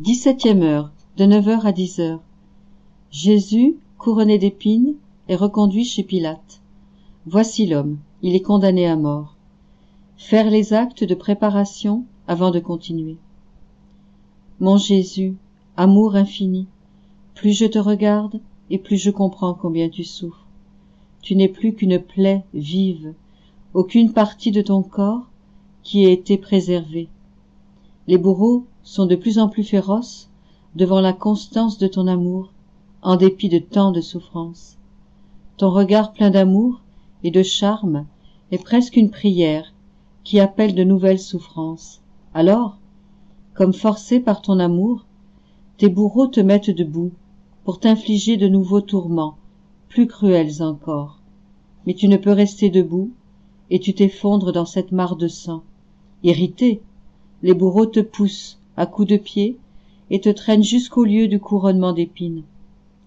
17e heure, de 9h à 10h. Jésus, couronné d'épines, est reconduit chez Pilate. Voici l'homme, il est condamné à mort. Faire les actes de préparation avant de continuer. Mon Jésus, amour infini, plus je te regarde et plus je comprends combien tu souffres. Tu n'es plus qu'une plaie vive, aucune partie de ton corps qui ait été préservée. Les bourreaux sont de plus en plus féroces devant la constance de ton amour, en dépit de tant de souffrances. Ton regard plein d'amour et de charme est presque une prière qui appelle de nouvelles souffrances. Alors, comme forcé par ton amour, tes bourreaux te mettent debout pour t'infliger de nouveaux tourments, plus cruels encore. Mais tu ne peux rester debout, et tu t'effondres dans cette mare de sang. Irrité, les bourreaux te poussent à coups de pied et te traînent jusqu'au lieu du couronnement d'épines.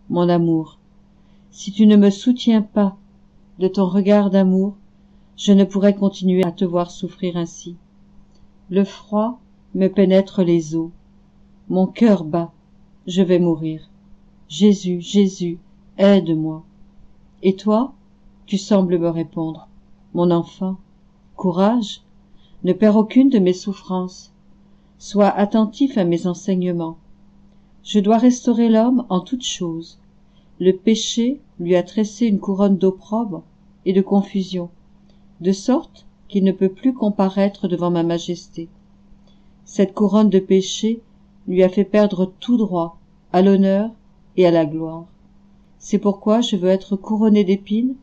Mon amour, si tu ne me soutiens pas de ton regard d'amour, je ne pourrais continuer à te voir souffrir ainsi. Le froid me pénètre les os. Mon cœur bat. Je vais mourir. Jésus, Jésus, aide-moi. Et toi, tu sembles me répondre. Mon enfant, courage, ne perds aucune de mes souffrances. Sois attentif à mes enseignements. Je dois restaurer l'homme en toutes choses. Le péché lui a tressé une couronne d'opprobre et de confusion, de sorte qu'il ne peut plus comparaître devant ma majesté. Cette couronne de péché lui a fait perdre tout droit à l'honneur et à la gloire. C'est pourquoi je veux être couronné d'épines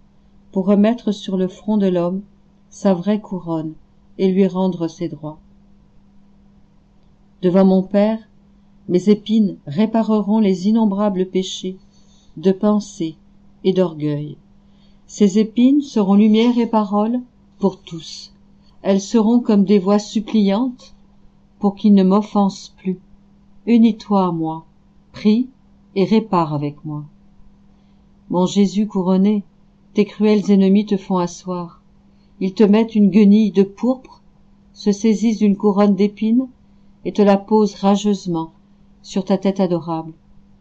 pour remettre sur le front de l'homme sa vraie couronne et lui rendre ses droits. Devant mon Père, mes épines répareront les innombrables péchés de pensée et d'orgueil. Ces épines seront lumière et parole pour tous. Elles seront comme des voix suppliantes pour qu'ils ne m'offensent plus. Unis-toi à moi, prie et répare avec moi. Mon Jésus couronné, tes cruels ennemis te font asseoir. Ils te mettent une guenille de pourpre, se saisissent d'une couronne d'épines et te la posent rageusement sur ta tête adorable.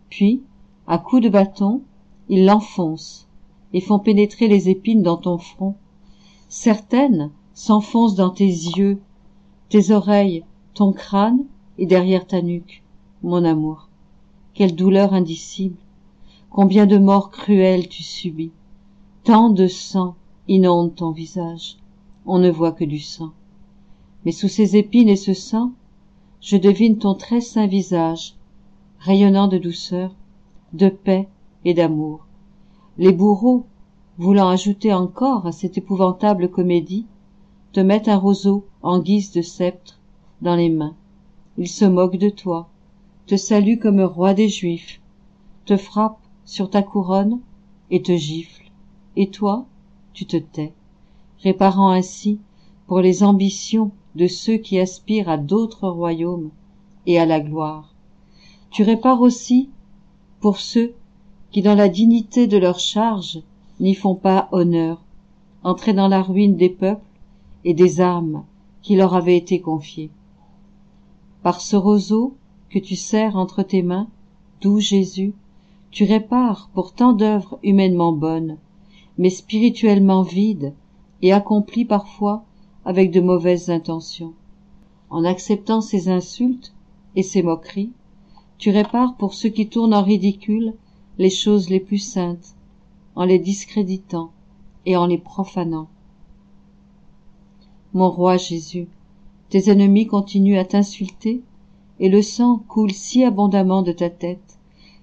Puis, à coups de bâton, ils l'enfoncent et font pénétrer les épines dans ton front. Certaines s'enfoncent dans tes yeux, tes oreilles, ton crâne et derrière ta nuque. Mon amour, quelle douleur indicible, combien de morts cruelles tu subis. Tant de sang inonde ton visage, on ne voit que du sang. Mais sous ces épines et ce sang, je devine ton très saint visage, rayonnant de douceur, de paix et d'amour. Les bourreaux, voulant ajouter encore à cette épouvantable comédie, te mettent un roseau en guise de sceptre dans les mains. Ils se moquent de toi, te saluent comme roi des Juifs, te frappent sur ta couronne et te giflent. Et toi, tu te tais, réparant ainsi pour les ambitions de ceux qui aspirent à d'autres royaumes et à la gloire. Tu répares aussi pour ceux qui, dans la dignité de leur charge, n'y font pas honneur, entraînant la ruine des peuples et des âmes qui leur avaient été confiées. Par ce roseau que tu serres entre tes mains, doux Jésus, tu répares pour tant d'œuvres humainement bonnes, mais spirituellement vides et accomplies parfois avec de mauvaises intentions. En acceptant ces insultes et ces moqueries, tu répares pour ceux qui tournent en ridicule les choses les plus saintes, en les discréditant et en les profanant. Mon roi Jésus, tes ennemis continuent à t'insulter, et le sang coule si abondamment de ta tête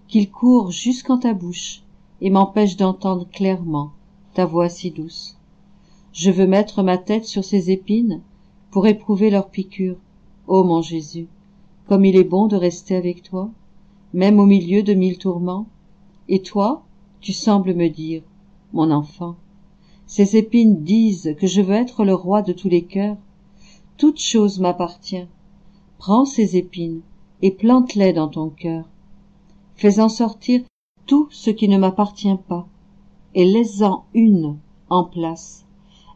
qu'il court jusqu'en ta bouche et m'empêche d'entendre clairement ta voix si douce. Je veux mettre ma tête sur ces épines pour éprouver leurs piqûres. Ô mon Jésus, comme il est bon de rester avec toi, même au milieu de 1000 tourments. Et toi, tu sembles me dire, mon enfant, ces épines disent que je veux être le roi de tous les cœurs. Toute chose m'appartient. Prends ces épines et plante-les dans ton cœur. Fais-en sortir tout ce qui ne m'appartient pas, et laisse-en une en place.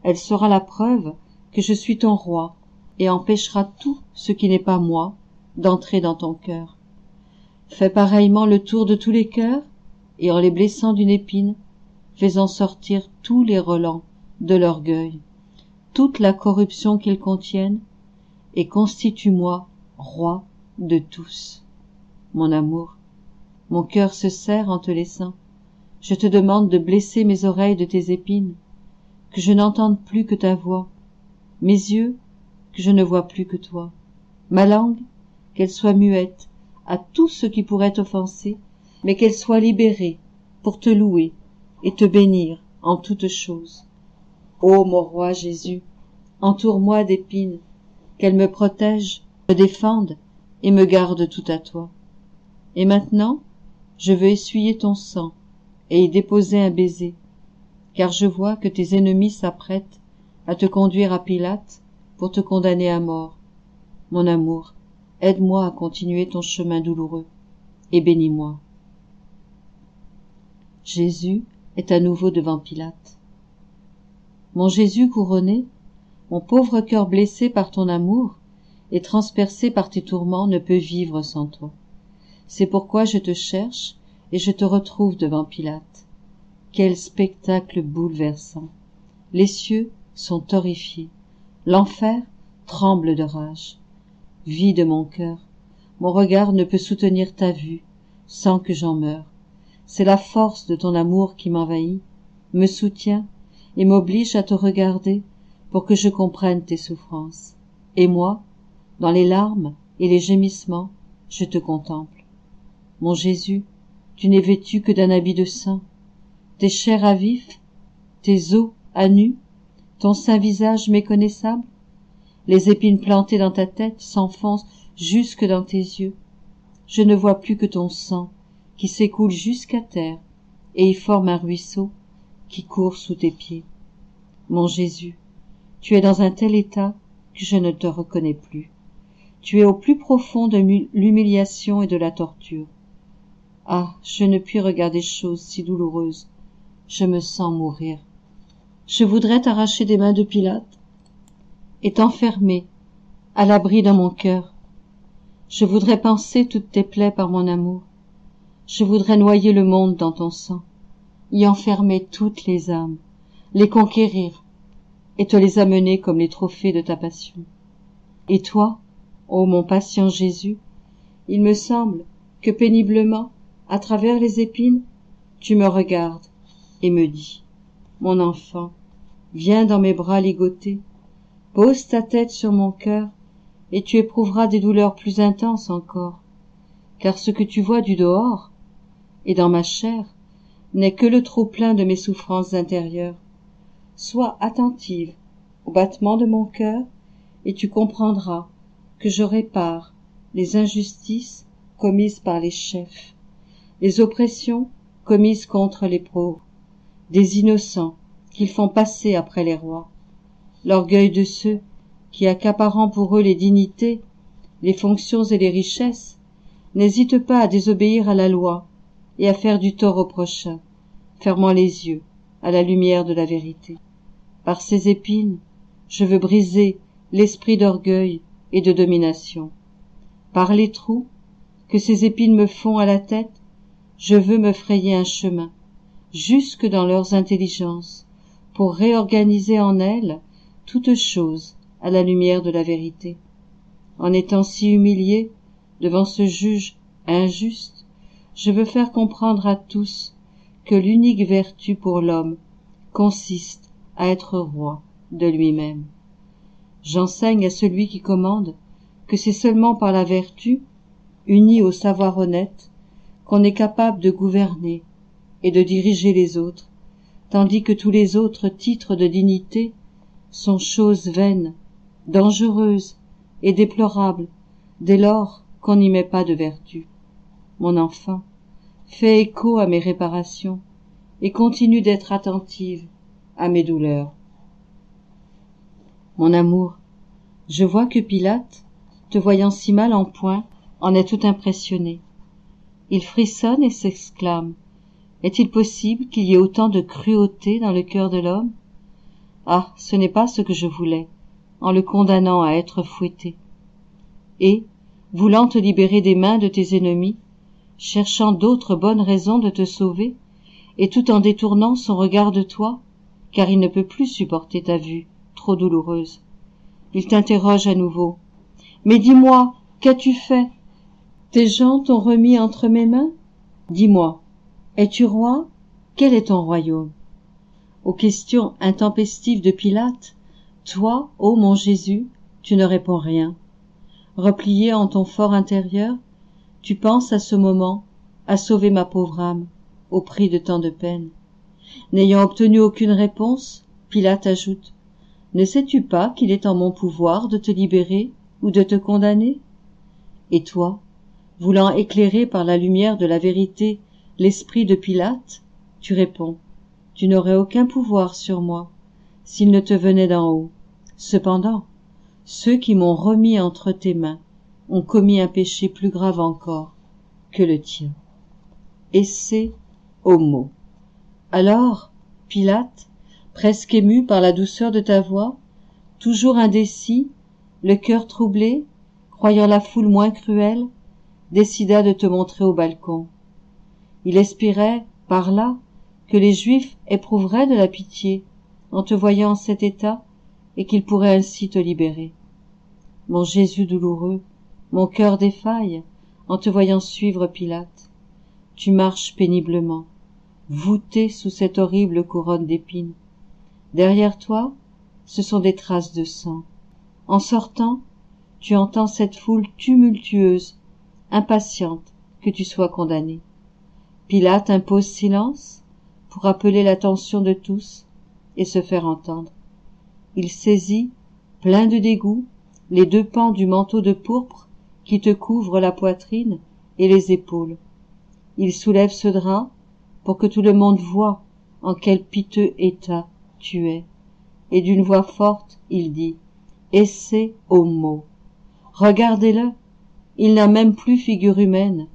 Elle sera la preuve que je suis ton roi, et empêchera tout ce qui n'est pas moi d'entrer dans ton cœur. Fais pareillement le tour de tous les cœurs, et en les blessant d'une épine, fais-en sortir tous les relents de l'orgueil, toute la corruption qu'ils contiennent, et constitue-moi roi de tous. Mon amour, mon cœur se serre en te laissant. Je te demande de blesser mes oreilles de tes épines, que je n'entende plus que ta voix, mes yeux, que je ne vois plus que toi, ma langue, qu'elle soit muette à tout ce qui pourrait t'offenser, mais qu'elle soit libérée pour te louer et te bénir en toutes choses. Ô mon roi Jésus, entoure-moi d'épines, qu'elles me protègent, me défendent et me gardent tout à toi. Et maintenant, je veux essuyer ton sang et y déposer un baiser, car je vois que tes ennemis s'apprêtent à te conduire à Pilate pour te condamner à mort. Mon amour, aide-moi à continuer ton chemin douloureux et bénis-moi. Jésus est à nouveau devant Pilate. Mon Jésus couronné, mon pauvre cœur blessé par ton amour et transpercé par tes tourments ne peut vivre sans toi. C'est pourquoi je te cherche et je te retrouve devant Pilate. Quel spectacle bouleversant! Les cieux sont horrifiés, l'enfer tremble de rage. Vide mon cœur, mon regard ne peut soutenir ta vue sans que j'en meure. C'est la force de ton amour qui m'envahit, me soutient et m'oblige à te regarder pour que je comprenne tes souffrances. Et moi, dans les larmes et les gémissements, je te contemple. Mon Jésus, tu n'es vêtu que d'un habit de sang, tes chairs à vif, tes os à nu, ton saint visage méconnaissable, les épines plantées dans ta tête s'enfoncent jusque dans tes yeux. Je ne vois plus que ton sang qui s'écoule jusqu'à terre et y forme un ruisseau qui court sous tes pieds. Mon Jésus, tu es dans un tel état que je ne te reconnais plus. Tu es au plus profond de l'humiliation et de la torture. Ah, je ne puis regarder chose si douloureuse. Je me sens mourir. Je voudrais t'arracher des mains de Pilate et t'enfermer à l'abri dans mon cœur. Je voudrais panser toutes tes plaies par mon amour. Je voudrais noyer le monde dans ton sang, y enfermer toutes les âmes, les conquérir et te les amener comme les trophées de ta passion. Et toi, ô mon patient Jésus, il me semble que péniblement, à travers les épines, tu me regardes et me dis, mon enfant, viens dans mes bras ligotés, pose ta tête sur mon cœur et tu éprouveras des douleurs plus intenses encore, car ce que tu vois du dehors et dans ma chair n'est que le trop-plein de mes souffrances intérieures. Sois attentive au battement de mon cœur et tu comprendras que je répare les injustices commises par les chefs, les oppressions commises contre les pauvres, des innocents qu'ils font passer après les rois, l'orgueil de ceux qui, accaparant pour eux les dignités, les fonctions et les richesses, n'hésitent pas à désobéir à la loi et à faire du tort au prochain, fermant les yeux à la lumière de la vérité. Par ces épines, je veux briser l'esprit d'orgueil et de domination. Par les trous que ces épines me font à la tête, je veux me frayer un chemin, jusque dans leurs intelligences, pour réorganiser en elles toutes choses à la lumière de la vérité. En étant si humilié devant ce juge injuste, je veux faire comprendre à tous que l'unique vertu pour l'homme consiste à être roi de lui-même. J'enseigne à celui qui commande que c'est seulement par la vertu, unie au savoir honnête, qu'on est capable de gouverner et de diriger les autres, tandis que tous les autres titres de dignité sont choses vaines, dangereuses et déplorables dès lors qu'on n'y met pas de vertu. Mon enfant, fais écho à mes réparations et continue d'être attentive à mes douleurs. Mon amour, je vois que Pilate, te voyant si mal en point, en est tout impressionné. Il frissonne et s'exclame. Est-il possible qu'il y ait autant de cruauté dans le cœur de l'homme? Ah, ce n'est pas ce que je voulais, en le condamnant à être fouetté. Et, voulant te libérer des mains de tes ennemis, cherchant d'autres bonnes raisons de te sauver, et tout en détournant son regard de toi, car il ne peut plus supporter ta vue, trop douloureuse. Il t'interroge à nouveau. Mais dis-moi, qu'as-tu fait? Tes gens t'ont remis entre mes mains? Dis-moi, es-tu roi? Quel est ton royaume? Aux questions intempestives de Pilate, toi, ô mon Jésus, tu ne réponds rien. Replié en ton fort intérieur, tu penses à ce moment à sauver ma pauvre âme, au prix de tant de peine. N'ayant obtenu aucune réponse, Pilate ajoute: ne sais-tu pas qu'il est en mon pouvoir de te libérer ou de te condamner? Et toi, voulant éclairer par la lumière de la vérité l'esprit de Pilate, tu réponds: tu n'aurais aucun pouvoir sur moi, s'il ne te venait d'en haut. Cependant, ceux qui m'ont remis entre tes mains ont commis un péché plus grave encore que le tien. Esse homo. Alors, Pilate, presque ému par la douceur de ta voix, toujours indécis, le cœur troublé, croyant la foule moins cruelle, décida de te montrer au balcon. Il espérait, par là, que les Juifs éprouveraient de la pitié en te voyant en cet état et qu'ils pourraient ainsi te libérer. Mon Jésus douloureux, mon cœur défaille en te voyant suivre Pilate. Tu marches péniblement, voûté sous cette horrible couronne d'épines. Derrière toi, ce sont des traces de sang. En sortant, tu entends cette foule tumultueuse, impatiente que tu sois condamné. Pilate impose silence pour appeler l'attention de tous et se faire entendre. Il saisit, plein de dégoût, les deux pans du manteau de pourpre qui te couvre la poitrine et les épaules. Il soulève ce drap pour que tout le monde voie en quel piteux état tu es, et d'une voix forte il dit: Esse homo. Regardez-le, il n'a même plus figure humaine.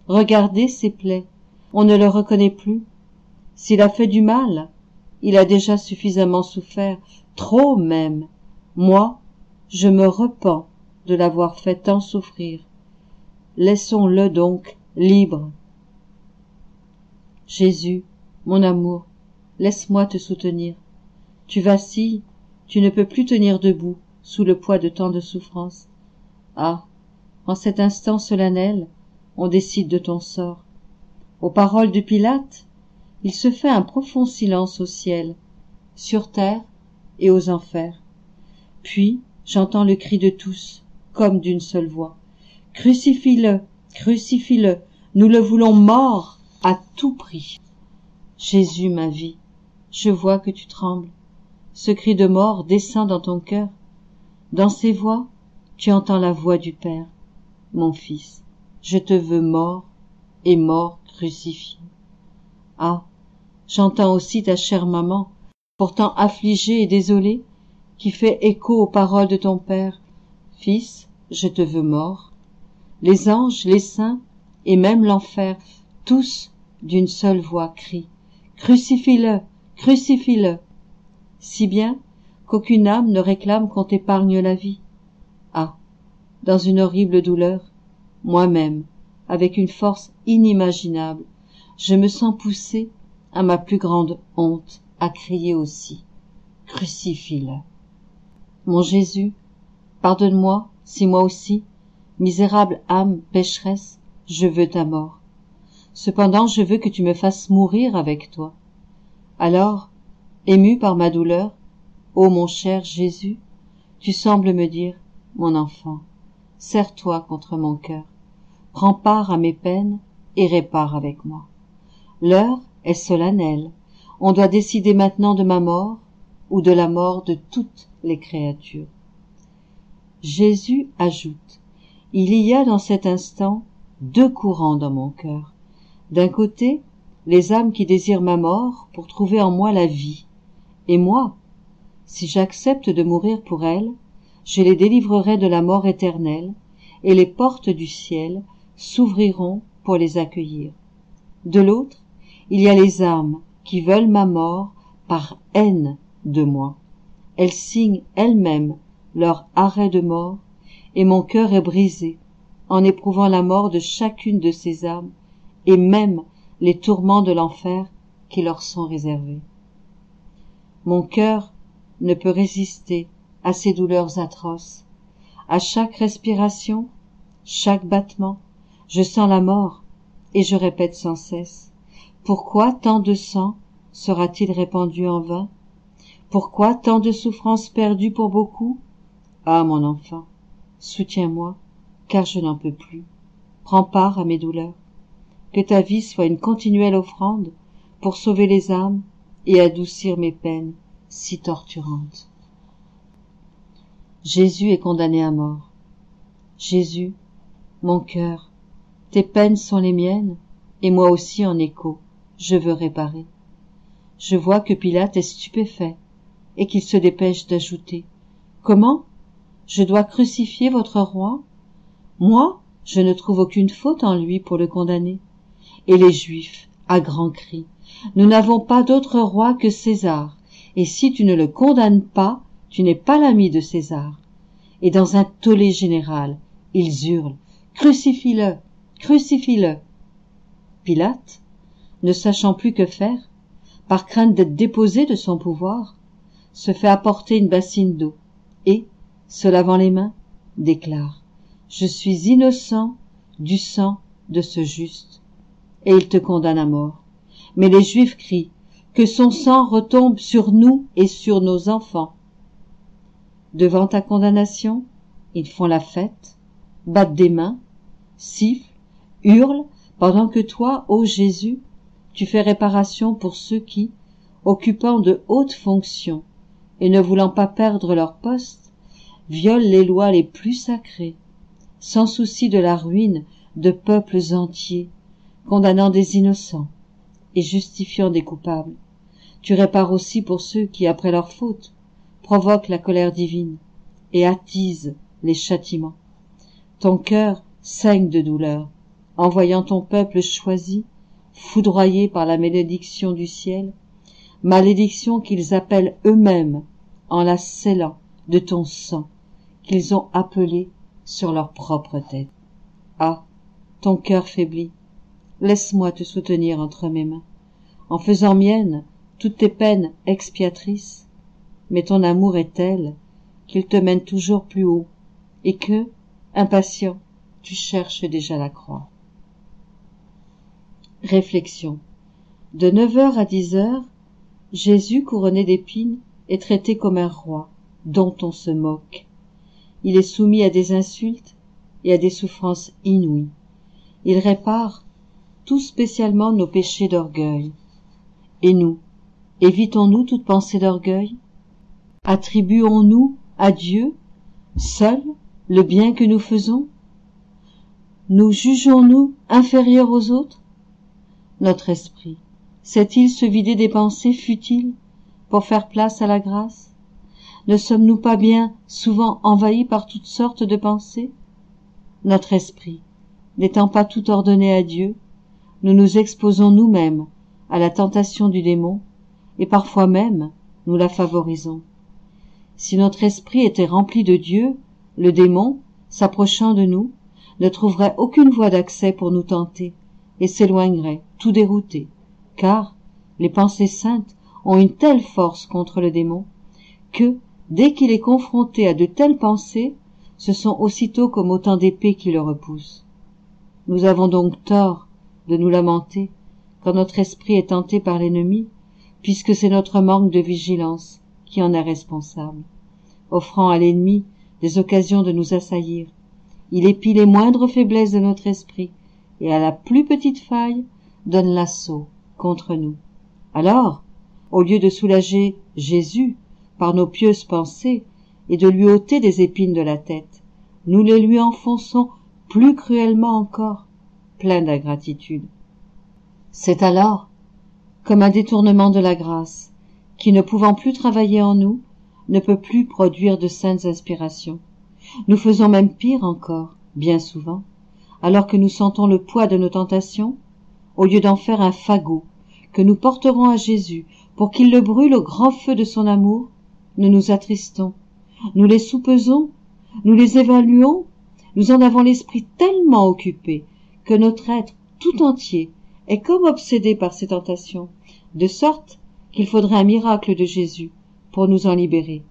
Regardez ses plaies, on ne le reconnaît plus. S'il a fait du mal, il a déjà suffisamment souffert, trop même. Moi, je me repens de l'avoir fait tant souffrir. Laissons-le donc libre. Jésus, mon amour, laisse-moi te soutenir. Tu vacilles, tu ne peux plus tenir debout sous le poids de tant de souffrances. Ah, en cet instant solennel, on décide de ton sort. Aux paroles de Pilate, il se fait un profond silence au ciel, sur terre et aux enfers. Puis j'entends le cri de tous, comme d'une seule voix: Crucifie-le, crucifie-le, nous le voulons mort à tout prix. Jésus, ma vie, je vois que tu trembles. Ce cri de mort descend dans ton cœur. Dans ces voix, tu entends la voix du Père. Mon fils, je te veux mort et mort crucifié. Ah, j'entends aussi ta chère maman, pourtant affligée et désolée, qui fait écho aux paroles de ton Père. Fils, je te veux mort. Les anges, les saints, et même l'enfer, tous d'une seule voix crient: Crucifie-le, crucifie-le. Si bien qu'aucune âme ne réclame qu'on t'épargne la vie. Ah, dans une horrible douleur, moi-même, avec une force inimaginable, je me sens poussé, à ma plus grande honte, à crier aussi: Crucifie-le. Mon Jésus, pardonne-moi si moi aussi, misérable âme pécheresse, je veux ta mort. Cependant je veux que tu me fasses mourir avec toi. Alors, ému par ma douleur, ô mon cher Jésus, tu sembles me dire: mon enfant, serre-toi contre mon cœur, prends part à mes peines et répare avec moi. L'heure est solennelle, on doit décider maintenant de ma mort ou de la mort de toutes les créatures. Jésus ajoute: il y a dans cet instant deux courants dans mon cœur. D'un côté, les âmes qui désirent ma mort pour trouver en moi la vie, et moi, si j'accepte de mourir pour elles, je les délivrerai de la mort éternelle, et les portes du ciel s'ouvriront pour les accueillir. De l'autre, il y a les âmes qui veulent ma mort par haine de moi. Elles signent elles-mêmes leur arrêt de mort, et mon cœur est brisé en éprouvant la mort de chacune de ces âmes et même les tourments de l'enfer qui leur sont réservés. Mon cœur ne peut résister à ces douleurs atroces. À chaque respiration, chaque battement, je sens la mort et je répète sans cesse: pourquoi tant de sang sera-t-il répandu en vain? Pourquoi tant de souffrances perdues pour beaucoup? Ah, mon enfant, soutiens-moi, car je n'en peux plus. Prends part à mes douleurs. Que ta vie soit une continuelle offrande pour sauver les âmes et adoucir mes peines si torturantes. Jésus est condamné à mort. Jésus, mon cœur, tes peines sont les miennes, et moi aussi en écho, je veux réparer. Je vois que Pilate est stupéfait, et qu'il se dépêche d'ajouter: comment? Je dois crucifier votre roi? Moi, je ne trouve aucune faute en lui pour le condamner. Et les Juifs, à grands cris: nous n'avons pas d'autre roi que César, et si tu ne le condamnes pas, tu n'es pas l'ami de César. Et dans un tollé général, ils hurlent: crucifie-le, crucifie-le. Pilate, ne sachant plus que faire, par crainte d'être déposé de son pouvoir, se fait apporter une bassine d'eau et, se lavant les mains, déclare: je suis innocent du sang de ce juste. Et il te condamne à mort. Mais les Juifs crient: que son sang retombe sur nous et sur nos enfants. Devant ta condamnation, ils font la fête, battent des mains, sifflent, hurlent, pendant que toi, ô Jésus, tu fais réparation pour ceux qui, occupant de hautes fonctions et ne voulant pas perdre leur poste, violent les lois les plus sacrées, sans souci de la ruine de peuples entiers, condamnant des innocents et justifiant des coupables. Tu répares aussi pour ceux qui, après leur faute, provoquent la colère divine et attisent les châtiments. Ton cœur saigne de douleur en voyant ton peuple choisi foudroyé par la malédiction du ciel, malédiction qu'ils appellent eux-mêmes en la scellant de ton sang qu'ils ont appelé sur leur propre tête. Ah, ton cœur faiblit, laisse-moi te soutenir entre mes mains, en faisant mienne toutes tes peines expiatrices, mais ton amour est tel qu'il te mène toujours plus haut, et que, impatient, tu cherches déjà la croix. Réflexion. De 9h à 10h, Jésus, couronné d'épines, est traité comme un roi, dont on se moque. Il est soumis à des insultes et à des souffrances inouïes. Il répare tout spécialement nos péchés d'orgueil. Et nous, évitons-nous toute pensée d'orgueil? Attribuons-nous à Dieu, seul, le bien que nous faisons? Nous jugeons-nous inférieurs aux autres? Notre esprit sait-il se vider des pensées futiles pour faire place à la grâce? Ne sommes-nous pas bien souvent envahis par toutes sortes de pensées? Notre esprit n'étant pas tout ordonné à Dieu, nous nous exposons nous-mêmes à la tentation du démon, et parfois même nous la favorisons. Si notre esprit était rempli de Dieu, le démon, s'approchant de nous, ne trouverait aucune voie d'accès pour nous tenter, et s'éloignerait, tout dérouté, car les pensées saintes ont une telle force contre le démon, que, dès qu'il est confronté à de telles pensées, ce sont aussitôt comme autant d'épées qui le repoussent. Nous avons donc tort de nous lamenter quand notre esprit est tenté par l'ennemi, puisque c'est notre manque de vigilance qui en est responsable, offrant à l'ennemi des occasions de nous assaillir. Il épie les moindres faiblesses de notre esprit, et à la plus petite faille, donne l'assaut contre nous. Alors, au lieu de soulager Jésus par nos pieuses pensées et de lui ôter des épines de la tête, nous les lui enfonçons plus cruellement encore, pleins d'ingratitude. C'est alors comme un détournement de la grâce, qui, ne pouvant plus travailler en nous, ne peut plus produire de saintes inspirations. Nous faisons même pire encore, bien souvent, alors que nous sentons le poids de nos tentations, au lieu d'en faire un fagot que nous porterons à Jésus pour qu'il le brûle au grand feu de son amour, nous nous attristons, nous les soupesons, nous les évaluons, nous en avons l'esprit tellement occupé que notre être tout entier est comme obsédé par ces tentations, de sorte qu'il faudrait un miracle de Jésus pour nous en libérer.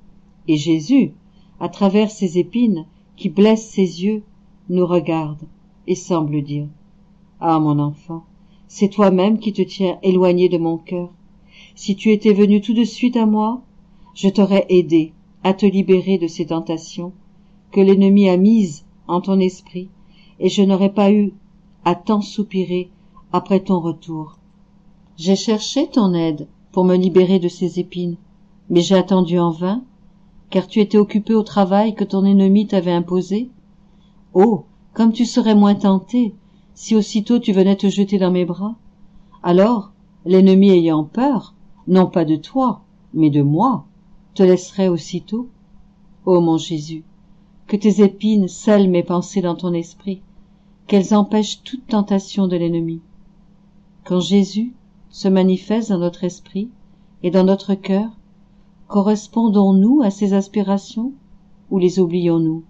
Et Jésus, à travers ces épines qui blessent ses yeux, nous regarde et semble dire: Ah, mon enfant, c'est toi-même qui te tiens éloigné de mon cœur. Si tu étais venu tout de suite à moi, je t'aurais aidé à te libérer de ces tentations que l'ennemi a mises en ton esprit, et je n'aurais pas eu à tant soupirer après ton retour. J'ai cherché ton aide pour me libérer de ces épines, mais j'ai attendu en vain, car tu étais occupé au travail que ton ennemi t'avait imposé. Oh, comme tu serais moins tenté si aussitôt tu venais te jeter dans mes bras. Alors, l'ennemi ayant peur, non pas de toi, mais de moi, te laisserait aussitôt. Ô mon Jésus, que tes épines scellent mes pensées dans ton esprit, qu'elles empêchent toute tentation de l'ennemi. Quand Jésus se manifeste dans notre esprit et dans notre cœur, correspondons-nous à ses aspirations ou les oublions-nous?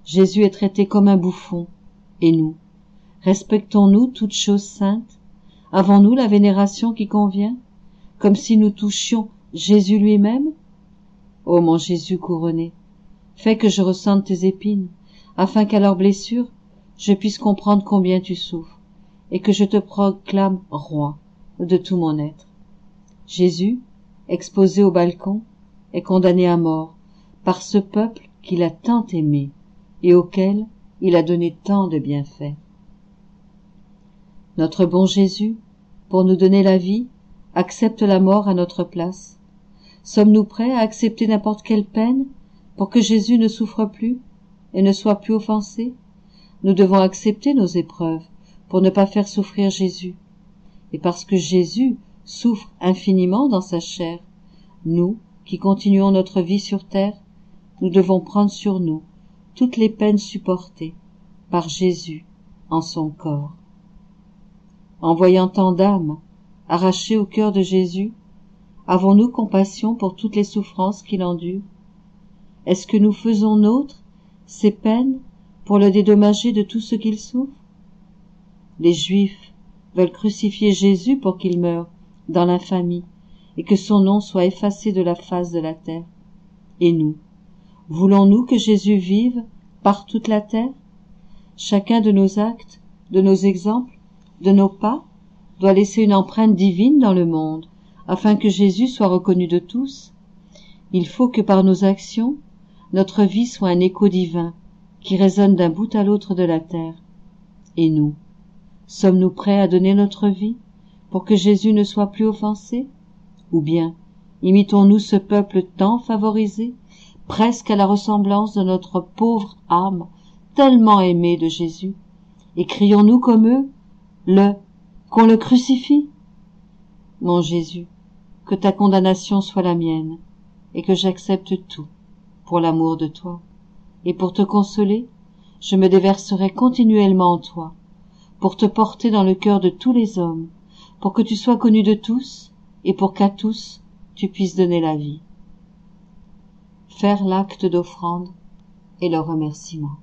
Jésus est traité comme un bouffon, et nous, respectons-nous toutes choses saintes? Avons-nous la vénération qui convient, comme si nous touchions Jésus lui-même? Ô mon Jésus couronné, fais que je ressente tes épines, afin qu'à leur blessure, je puisse comprendre combien tu souffres, et que je te proclame roi de tout mon être. Jésus, exposé au balcon, est condamné à mort par ce peuple qu'il a tant aimé et auquel il a donné tant de bienfaits. Notre bon Jésus, pour nous donner la vie, accepte la mort à notre place. Sommes-nous prêts à accepter n'importe quelle peine pour que Jésus ne souffre plus et ne soit plus offensé? Nous devons accepter nos épreuves pour ne pas faire souffrir Jésus. Et parce que Jésus souffre infiniment dans sa chair, nous, qui continuons notre vie sur terre, nous devons prendre sur nous toutes les peines supportées par Jésus en son corps. En voyant tant d'âmes arrachées au cœur de Jésus, avons-nous compassion pour toutes les souffrances qu'il endure? Est-ce que nous faisons nôtres ces peines pour le dédommager de tout ce qu'il souffre? Les Juifs veulent crucifier Jésus pour qu'il meure dans l'infamie et que son nom soit effacé de la face de la terre. Et nous, voulons-nous que Jésus vive par toute la terre? Chacun de nos actes, de nos exemples, de nos pas, doit laisser une empreinte divine dans le monde, afin que Jésus soit reconnu de tous. Il faut que par nos actions, notre vie soit un écho divin qui résonne d'un bout à l'autre de la terre. Et nous, sommes-nous prêts à donner notre vie pour que Jésus ne soit plus offensé? Ou bien, imitons-nous ce peuple tant favorisé, presque à la ressemblance de notre pauvre âme, tellement aimée de Jésus, et crions-nous comme eux, qu'on le crucifie? Mon Jésus, que ta condamnation soit la mienne, et que j'accepte tout pour l'amour de toi. Et pour te consoler, je me déverserai continuellement en toi, pour te porter dans le cœur de tous les hommes, pour que tu sois connu de tous, et pour qu'à tous tu puisses donner la vie. Faire l'acte d'offrande et le remerciement.